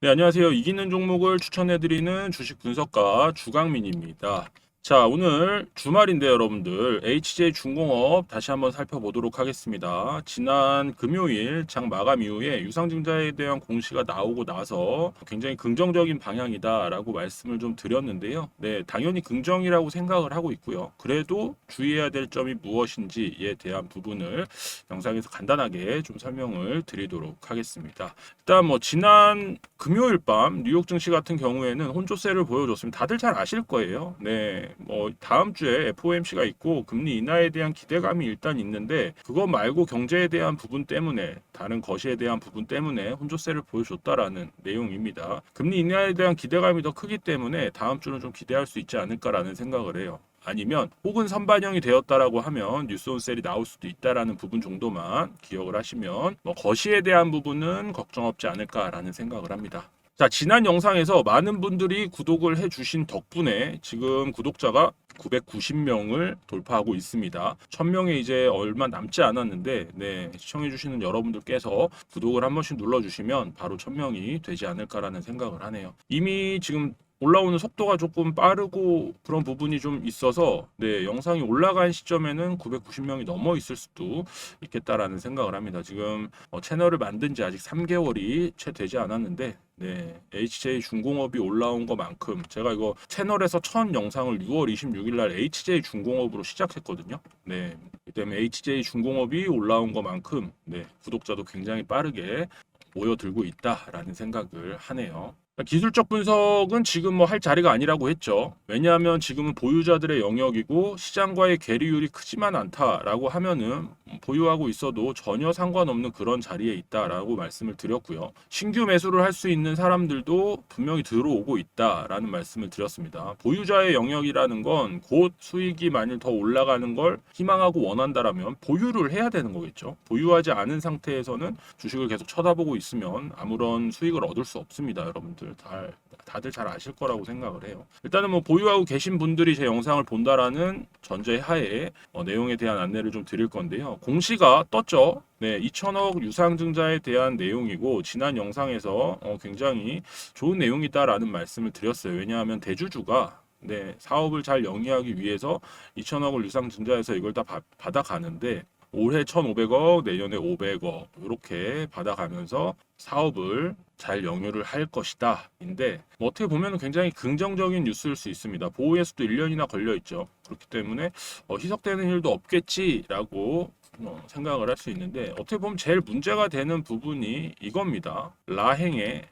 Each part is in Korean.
네, 안녕하세요. 이기는 종목을 추천해드리는 주식 분석가 주강민입니다. 자, 오늘 주말인데 여러분들 HJ중공업 다시 한번 살펴보도록 하겠습니다. 지난 금요일 장 마감 이후에 유상증자에 대한 공시가 나오고 나서 굉장히 긍정적인 방향이다라고 말씀을 좀 드렸는데요. 네, 당연히 긍정이라고 생각을 하고 있고요. 그래도 주의해야 될 점이 무엇인지에 대한 부분을 영상에서 간단하게 좀 설명을 드리도록 하겠습니다. 일단 뭐 지난 금요일 밤 뉴욕 증시 같은 경우에는 혼조세를 보여줬습니다. 다들 잘 아실 거예요. 네, 뭐 다음 주에 FOMC가 있고 금리 인하에 대한 기대감이 일단 있는데 그거 말고 경제에 대한 부분 때문에 다른 것에 대한 부분 때문에 혼조세를 보여줬다라는 내용입니다. 금리 인하에 대한 기대감이 더 크기 때문에 다음 주는 좀 기대할 수 있지 않을까라는 생각을 해요. 아니면 혹은 선반영이 되었다라고 하면 뉴스온셀이 나올 수도 있다라는 부분 정도만 기억을 하시면 뭐 거시에 대한 부분은 걱정 없지 않을까라는 생각을 합니다. 자, 지난 영상에서 많은 분들이 구독을 해주신 덕분에 지금 구독자가 990명을 돌파하고 있습니다. 1000명에 이제 얼마 남지 않았는데, 네, 시청해주시는 여러분들께서 구독을 한 번씩 눌러주시면 바로 1000명이 되지 않을까라는 생각을 하네요. 이미 지금 올라오는 속도가 조금 빠르고 그런 부분이 좀 있어서 네, 영상이 올라간 시점에는 990명이 넘어 있을 수도 있겠다라는 생각을 합니다. 지금 채널을 만든 지 아직 3개월이 채 되지 않았는데 네, HJ 중공업이 올라온 것만큼 제가 이거 채널에서 첫 영상을 6월 26일 날 HJ 중공업으로 시작했거든요. 네, 그 때문에 HJ 중공업이 올라온 것만큼 네, 구독자도 굉장히 빠르게 모여들고 있다라는 생각을 하네요. 기술적 분석은 지금 뭐 할 자리가 아니라고 했죠. 왜냐하면 지금은 보유자들의 영역이고 시장과의 괴리율이 크지만 않다라고 하면은 보유하고 있어도 전혀 상관없는 그런 자리에 있다라고 말씀을 드렸고요. 신규 매수를 할 수 있는 사람들도 분명히 들어오고 있다라는 말씀을 드렸습니다. 보유자의 영역이라는 건 곧 수익이 만일 더 올라가는 걸 희망하고 원한다라면 보유를 해야 되는 거겠죠. 보유하지 않은 상태에서는 주식을 계속 쳐다보고 있으면 아무런 수익을 얻을 수 없습니다, 여러분들. 다들 잘 아실 거라고 생각을 해요. 일단은 뭐 보유하고 계신 분들이 제 영상을 본다라는 전제하에 내용에 대한 안내를 좀 드릴 건데요. 공시가 떴죠. 네, 2천억 유상증자에 대한 내용이고 지난 영상에서 굉장히 좋은 내용이다라는 말씀을 드렸어요. 왜냐하면 대주주가 네, 사업을 잘 영위하기 위해서 2천억을 유상증자해서 이걸 다 받아가는데 올해 1,500억, 내년에 500억 이렇게 받아가면서 사업을 잘 영유를 할 것이다. 인데 뭐 어떻게 보면 굉장히 긍정적인 뉴스일 수 있습니다. 보호에서도 1년이나 걸려 있죠. 그렇기 때문에 희석되는 일도 없겠지라고 생각을 할 수 있는데 어떻게 보면 제일 문제가 되는 부분이 이겁니다. 라행의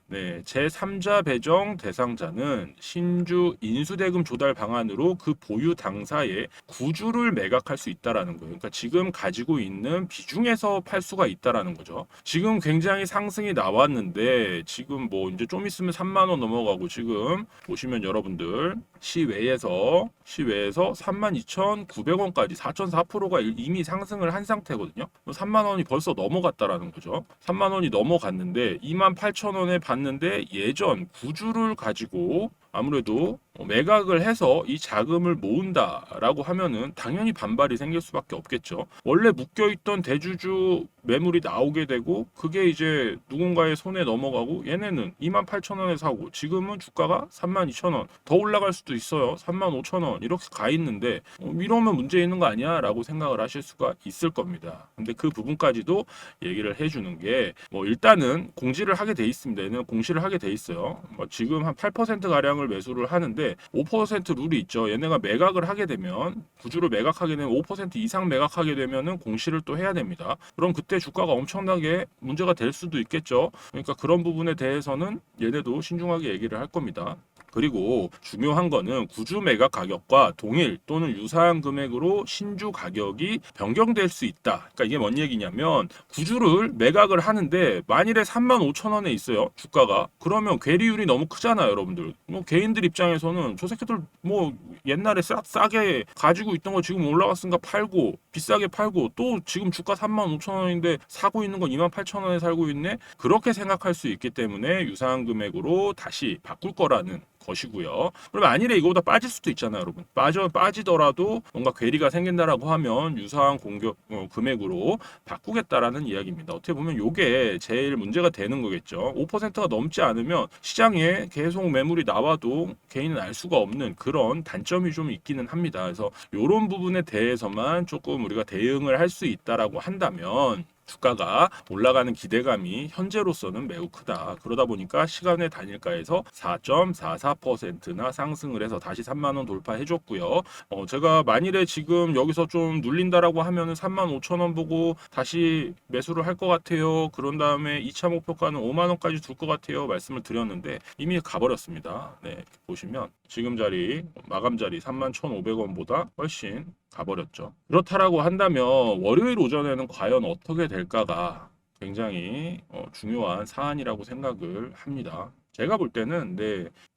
제3자 배정 대상자는 신주 인수대금 조달 방안으로 그 보유 당사의 구주를 매각할 수 있다라는 거예요. 그러니까 지금 가지고 있는 비중에서 팔 수가 있다라는 거죠. 지금 굉장히 상승이 나왔는데 지금 뭐 이제 좀 있으면 3만 원 넘어가고 지금 보시면 여러분들 시외에서 32,900원까지 4.4%가 이미 상승을 한 상태거든요. 3만 원이 벌써 넘어갔다라는 거죠. 3만 원이 넘어갔는데 28,000원에 봤는데 예전 구주를 가지고 아무래도 매각을 해서 이 자금을 모은다라고 하면은 당연히 반발이 생길 수밖에 없겠죠. 원래 묶여있던 대주주 매물이 나오게 되고 그게 이제 누군가의 손에 넘어가고 얘네는 28,000원에 사고 지금은 주가가 32,000원 더 올라갈 수도 있어요. 35,000원 이렇게 가 있는데 이러면 문제 있는 거 아니야? 라고 생각을 하실 수가 있을 겁니다. 근데 그 부분까지도 얘기를 해주는 게 뭐 일단은 공시를 하게 돼 있습니다. 얘는 공시를 하게 돼 있어요. 뭐 지금 한 8% 가량을 매수를 하는데 5% 룰이 있죠. 얘네가 매각을 하게 되면 구주를 매각하게 되면 5% 이상 매각하게 되면은 공시를 또 해야 됩니다. 그럼 그때 주가가 엄청나게 문제가 될 수도 있겠죠. 그러니까 그런 부분에 대해서는 얘네도 신중하게 얘기를 할 겁니다. 그리고 중요한 거는 구주 매각 가격과 동일 또는 유사한 금액으로 신주 가격이 변경될 수 있다. 그러니까 이게 뭔 얘기냐면 구주를 매각을 하는데 만일에 35,000원에 있어요. 주가가. 그러면 괴리율이 너무 크잖아요, 여러분들. 뭐 개인들 입장에서는 저 새끼들 뭐 옛날에 싸게 가지고 있던 거 지금 올라갔으니까 팔고 비싸게 팔고 또 지금 주가 35,000원인데 사고 있는 건 28,000원에 살고 있네. 그렇게 생각할 수 있기 때문에 유사한 금액으로 다시 바꿀 거라는 것이고요. 그럼 만일에 이거보다 빠질 수도 있잖아요, 여러분. 빠지더라도 뭔가 괴리가 생긴다라고 하면 유사한 공격 금액으로 바꾸겠다라는 이야기입니다. 어떻게 보면 이게 제일 문제가 되는 거겠죠. 5%가 넘지 않으면 시장에 계속 매물이 나와도 개인은 알 수가 없는 그런 단점이 좀 있기는 합니다. 그래서 이런 부분에 대해서만 조금 우리가 대응을 할 수 있다라고 한다면 주가가 올라가는 기대감이 현재로서는 매우 크다. 그러다 보니까 시간의 단일가에서 4.44%나 상승을 해서 다시 3만 원 돌파해 줬고요. 제가 만일에 지금 여기서 좀 눌린다라고 하면은 3만 5천 원 보고 다시 매수를 할 것 같아요. 그런 다음에 2차 목표가는 5만 원까지 둘 것 같아요. 말씀을 드렸는데 이미 가버렸습니다. 네, 이렇게 보시면 지금 자리 마감 자리 3만 1,500원보다 훨씬 가버렸죠. 그렇다라고 한다면 월요일 오전에는 과연 어떻게 될까가 굉장히 중요한 사안이라고 생각을 합니다. 제가 볼 때는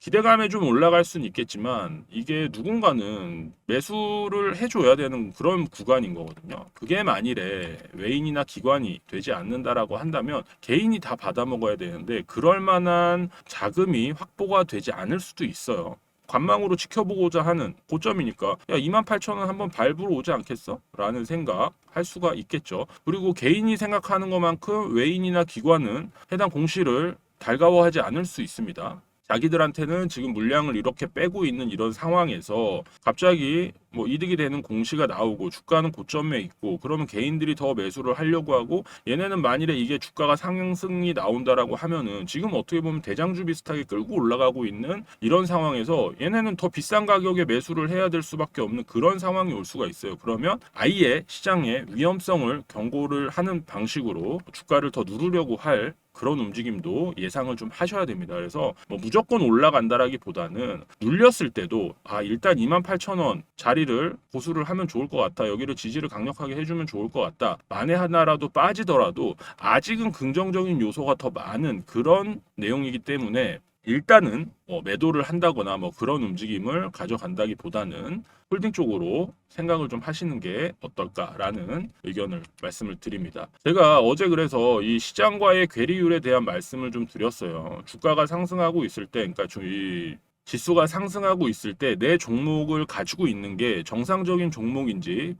기대감에 좀 올라갈 수는 있겠지만 이게 누군가는 매수를 해줘야 되는 그런 구간인 거거든요. 그게 만일에 외인이나 기관이 되지 않는다라고 한다면 개인이 다 받아먹어야 되는데 그럴 만한 자금이 확보가 되지 않을 수도 있어요. 관망으로 지켜보고자 하는 고점이니까 야 28,000원 한번 밟으러 오지 않겠어? 라는 생각 할 수가 있겠죠. 그리고 개인이 생각하는 것만큼 외인이나 기관은 해당 공시를 달가워하지 않을 수 있습니다. 자기들한테는 지금 물량을 이렇게 빼고 있는 이런 상황에서 갑자기 뭐 이득이 되는 공시가 나오고 주가는 고점에 있고 그러면 개인들이 더 매수를 하려고 하고 얘네는 만일에 이게 주가가 상승이 나온다라고 하면은 지금 어떻게 보면 대장주 비슷하게 끌고 올라가고 있는 이런 상황에서 얘네는 더 비싼 가격에 매수를 해야 될 수밖에 없는 그런 상황이 올 수가 있어요. 그러면 아예 시장의 위험성을 경고를 하는 방식으로 주가를 더 누르려고 할 그런 움직임도 예상을 좀 하셔야 됩니다. 그래서 뭐 무조건 올라간다라기보다는 눌렸을 때도 일단 28,000원 자리를 고수를 하면 좋을 것 같다. 여기를 지지를 강력하게 해주면 좋을 것 같다. 만에 하나라도 빠지더라도 아직은 긍정적인 요소가 더 많은 그런 내용이기 때문에 일단은 매도를 한다거나 뭐 그런 움직임을 가져간다기보다는 홀딩 쪽으로 생각을 좀 하시는 게 어떨까라는 의견을 말씀을 드립니다. 제가 어제 그래서 이 시장과의 괴리율에 대한 말씀을 좀 드렸어요. 주가가 상승하고 있을 때, 그러니까 이 지수가 상승하고 있을 때 내 종목을 가지고 있는 게 정상적인 종목인지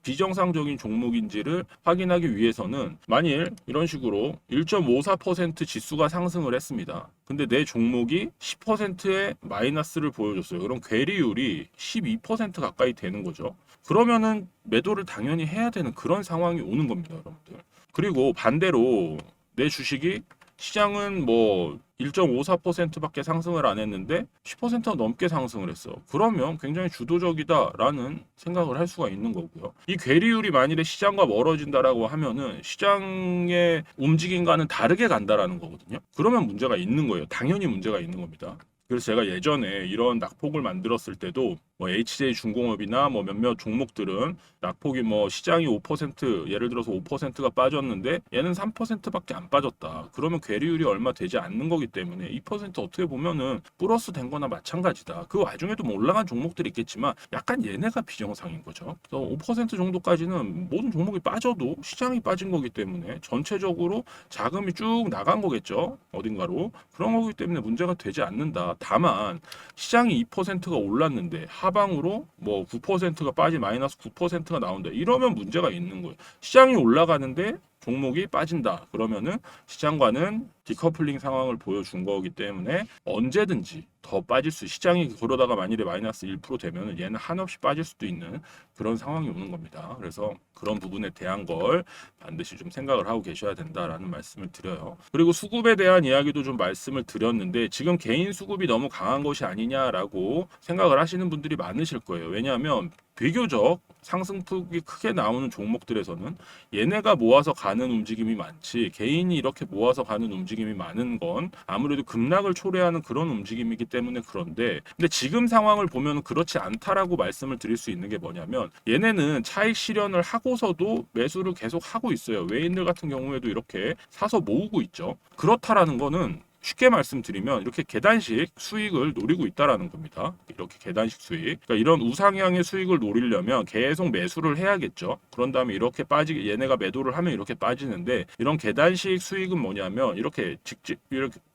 비정상적인 종목인지를 확인하기 위해서는 만일 이런 식으로 1.54% 지수가 상승을 했습니다. 근데 내 종목이 10%의 마이너스를 보여줬어요. 그럼 괴리율이 12% 가까이 되는 거죠. 그러면은 매도를 당연히 해야 되는 그런 상황이 오는 겁니다, 여러분들. 그리고 반대로 내 주식이 시장은 뭐 1.54%밖에 상승을 안 했는데 10%가 넘게 상승을 했어. 그러면 굉장히 주도적이다라는 생각을 할 수가 있는 거고요. 이 괴리율이 만일에 시장과 멀어진다라고 하면은 시장의 움직임과는 다르게 간다라는 거거든요. 그러면 문제가 있는 거예요. 당연히 문제가 있는 겁니다. 그래서 제가 예전에 이런 낙폭을 만들었을 때도 뭐 HJ중공업이나 뭐 몇몇 종목들은 낙폭이 뭐 시장이 5% 예를 들어서 5%가 빠졌는데 얘는 3%밖에 안 빠졌다. 그러면 괴리율이 얼마 되지 않는 거기 때문에 2% 어떻게 보면은 플러스 된 거나 마찬가지다. 그 와중에도 뭐 올라간 종목들이 있겠지만 약간 얘네가 비정상인 거죠. 그래서 5% 정도까지는 모든 종목이 빠져도 시장이 빠진 거기 때문에 전체적으로 자금이 쭉 나간 거겠죠. 어딘가로. 그런 거기 때문에 문제가 되지 않는다. 다만 시장이 2%가 올랐는데 하방으로 뭐 9%가 빠진 마이너스 9%가 나온다. 이러면 문제가 있는 거예요. 시장이 올라가는데 종목이 빠진다. 그러면은 시장과는 디커플링 상황을 보여준 거기 때문에 언제든지 더 빠질 시장이 그러다가 만일에 마이너스 1% 되면은 얘는 한없이 빠질 수도 있는 그런 상황이 오는 겁니다. 그래서 그런 부분에 대한 걸 반드시 좀 생각을 하고 계셔야 된다라는 말씀을 드려요. 그리고 수급에 대한 이야기도 좀 말씀을 드렸는데 지금 개인 수급이 너무 강한 것이 아니냐라고 생각을 하시는 분들이 많으실 거예요. 왜냐하면 비교적 상승폭이 크게 나오는 종목들에서는 얘네가 모아서 가는 움직임이 많지 개인이 이렇게 모아서 가는 움직임이 많은 건 아무래도 급락을 초래하는 그런 움직임이기 때문에 그런데 근데 지금 상황을 보면 그렇지 않다라고 말씀을 드릴 수 있는 게 뭐냐면 얘네는 차익 실현을 하고서도 매수를 계속 하고 있어요. 외인들 같은 경우에도 이렇게 사서 모으고 있죠. 그렇다라는 거는 쉽게 말씀드리면 이렇게 계단식 수익을 노리고 있다라는 겁니다. 이렇게 계단식 수익. 그러니까 이런 우상향의 수익을 노리려면 계속 매수를 해야겠죠. 그런 다음에 이렇게 얘네가 매도를 하면 이렇게 빠지는데 이런 계단식 수익은 뭐냐면 이렇게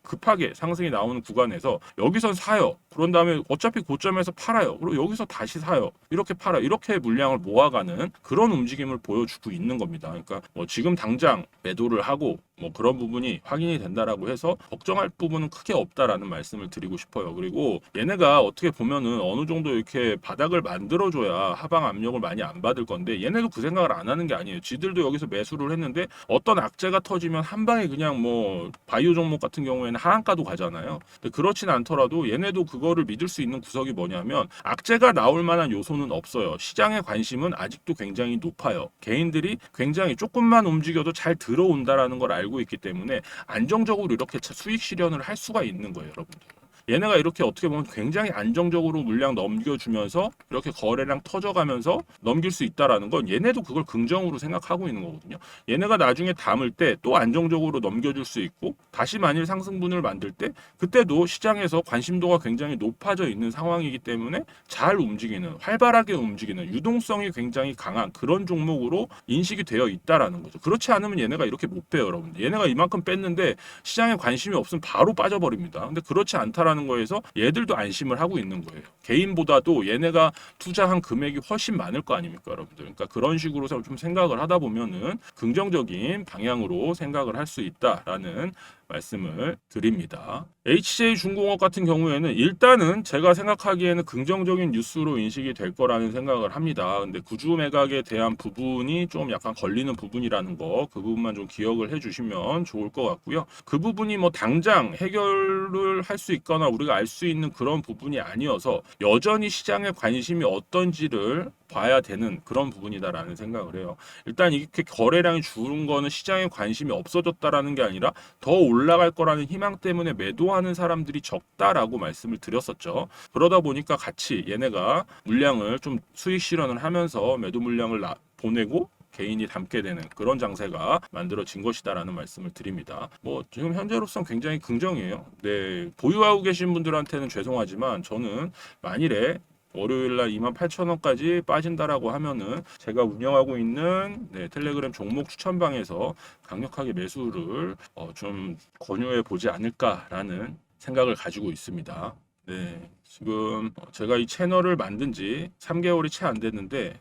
급하게 상승이 나오는 구간에서 여기선 사요. 그런 다음에 어차피 고점에서 팔아요. 그리고 여기서 다시 사요. 이렇게 팔아. 이렇게 물량을 모아가는 그런 움직임을 보여주고 있는 겁니다. 그러니까 뭐 지금 당장 매도를 하고 뭐 그런 부분이 확인이 된다라고 해서 걱정할 부분은 크게 없다라는 말씀을 드리고 싶어요. 그리고 얘네가 어떻게 보면은 어느 정도 이렇게 바닥을 만들어줘야 하방 압력을 많이 안 받을 건데 얘네도 그 생각을 안 하는 게 아니에요. 지들도 여기서 매수를 했는데 어떤 악재가 터지면 한 방에 그냥 뭐 바이오 종목 같은 경우에는 하한가도 가잖아요. 근데 그렇진 않더라도 얘네도 그거를 믿을 수 있는 구석이 뭐냐면 악재가 나올 만한 요소는 없어요. 시장의 관심은 아직도 굉장히 높아요. 개인들이 굉장히 조금만 움직여도 잘 들어온다라는 걸 알고 있기 때문에 안정적으로 이렇게 수익 실현을 할 수가 있는 거예요, 여러분들. 얘네가 이렇게 어떻게 보면 굉장히 안정적으로 물량 넘겨주면서 이렇게 거래량 터져가면서 넘길 수 있다라는 건 얘네도 그걸 긍정으로 생각하고 있는 거거든요. 얘네가 나중에 담을 때 또 안정적으로 넘겨줄 수 있고 다시 만일 상승분을 만들 때 그때도 시장에서 관심도가 굉장히 높아져 있는 상황이기 때문에 잘 움직이는 활발하게 움직이는 유동성이 굉장히 강한 그런 종목으로 인식이 되어 있다라는 거죠. 그렇지 않으면 얘네가 이렇게 못 빼요, 여러분. 얘네가 이만큼 뺐는데 시장에 관심이 없으면 바로 빠져버립니다. 근데 그렇지 않다라는 거에서 얘들도 안심을 하고 있는 거예요. 개인보다도 얘네가 투자한 금액이 훨씬 많을 거 아닙니까, 여러분들. 그러니까 그런 식으로 좀 생각을 하다 보면은 긍정적인 방향으로 생각을 할 수 있다라는 말씀을 드립니다. HJ중공업 같은 경우에는 일단은 제가 생각하기에는 긍정적인 뉴스로 인식이 될 거라는 생각을 합니다. 근데 구주 매각에 대한 부분이 좀 약간 걸리는 부분이라는 거, 그 부분만 좀 기억을 해주시면 좋을 것 같고요. 그 부분이 뭐 당장 해결을 할 수 있거나 우리가 알 수 있는 그런 부분이 아니어서 여전히 시장의 관심이 어떤지를 봐야 되는 그런 부분이다라는 생각을 해요. 일단 이렇게 거래량이 줄은 거는 시장에 관심이 없어졌다라는 게 아니라 더 올라갈 거라는 희망 때문에 매도하는 사람들이 적다라고 말씀을 드렸었죠. 그러다 보니까 같이 얘네가 물량을 좀 수익 실현을 하면서 매도 물량을 보내고 개인이 담게 되는 그런 장세가 만들어진 것이다라는 말씀을 드립니다. 뭐 지금 현재로선 굉장히 긍정이에요. 네, 보유하고 계신 분들한테는 죄송하지만 저는 만일에 월요일날 28,000원까지 빠진다라고 하면은 제가 운영하고 있는 텔레그램 종목 추천방에서 강력하게 매수를 좀 권유해 보지 않을까라는 생각을 가지고 있습니다. 네, 지금 제가 이 채널을 만든 지 3개월이 채 안 됐는데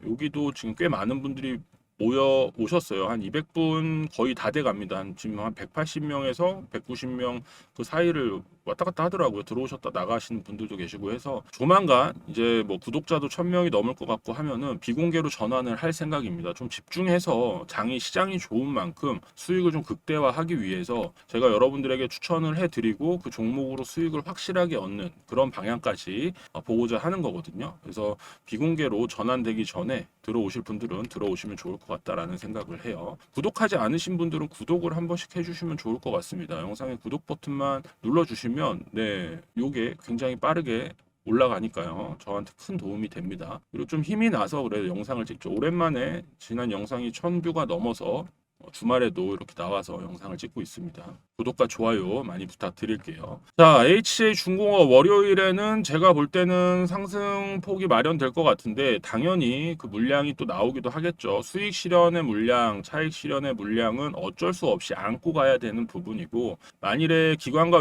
여기도 지금 꽤 많은 분들이 모여 오셨어요. 한 200분 거의 다 돼 갑니다. 지금 한 180명에서 190명 그 사이를 왔다 갔다 하더라고요. 들어오셨다 나가시는 분들도 계시고 해서 조만간 이제 뭐 구독자도 1000명이 넘을 것 같고 하면은 비공개로 전환을 할 생각입니다. 좀 집중해서 시장이 좋은 만큼 수익을 좀 극대화하기 위해서 제가 여러분들에게 추천을 해드리고 그 종목으로 수익을 확실하게 얻는 그런 방향까지 보고자 하는 거거든요. 그래서 비공개로 전환되기 전에 들어오실 분들은 들어오시면 좋을 것 같다라는 생각을 해요. 구독하지 않으신 분들은 구독을 한 번씩 해주시면 좋을 것 같습니다. 영상에 구독 버튼만 눌러주시면 요게 굉장히 빠르게 올라가니까요. 저한테 큰 도움이 됩니다. 그리고 좀 힘이 나서 그래도 영상을 찍죠. 오랜만에 지난 영상이 1000뷰가 넘어서 주말에도 이렇게 나와서 영상을 찍고 있습니다. 구독과 좋아요 많이 부탁드릴게요. 자, HJ중공업 월요일에는 제가 볼 때는 상승폭이 마련될 것 같은데 당연히 그 물량이 또 나오기도 하겠죠. 수익 실현의 물량, 차익 실현의 물량은 어쩔 수 없이 안고 가야 되는 부분이고 만일에 기관과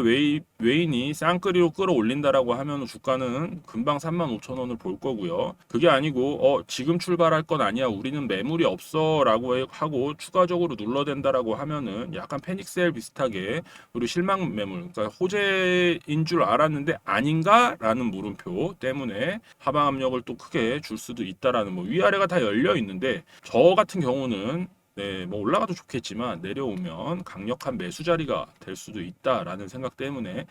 외인이 쌍끌이로 끌어올린다라고 하면 주가는 금방 35,000원을 볼 거고요. 그게 아니고 지금 출발할 건 아니야. 우리는 매물이 없어 라고 하고 추가적으로 눌러댄다라고 하면은 약간 패닉셀 비슷하게 그리고 실망 매물, 그러니까 호재인 줄 알았는데 아닌가라는 물음표 때문에 하방 압력을 또 크게 줄 수도 있다라는 뭐 위아래가 다 열려 있는데 저 같은 경우는 뭐 올라가도 좋겠지만 내려오면 강력한 매수 자리가 될 수도 있다라는 생각 때문에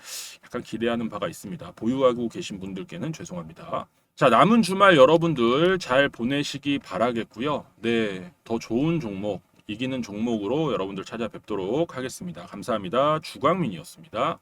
약간 기대하는 바가 있습니다. 보유하고 계신 분들께는 죄송합니다. 자, 남은 주말 여러분들 잘 보내시기 바라겠고요. 더 좋은 종목, 이기는 종목으로 여러분들 찾아뵙도록 하겠습니다. 감사합니다. 주광민이었습니다.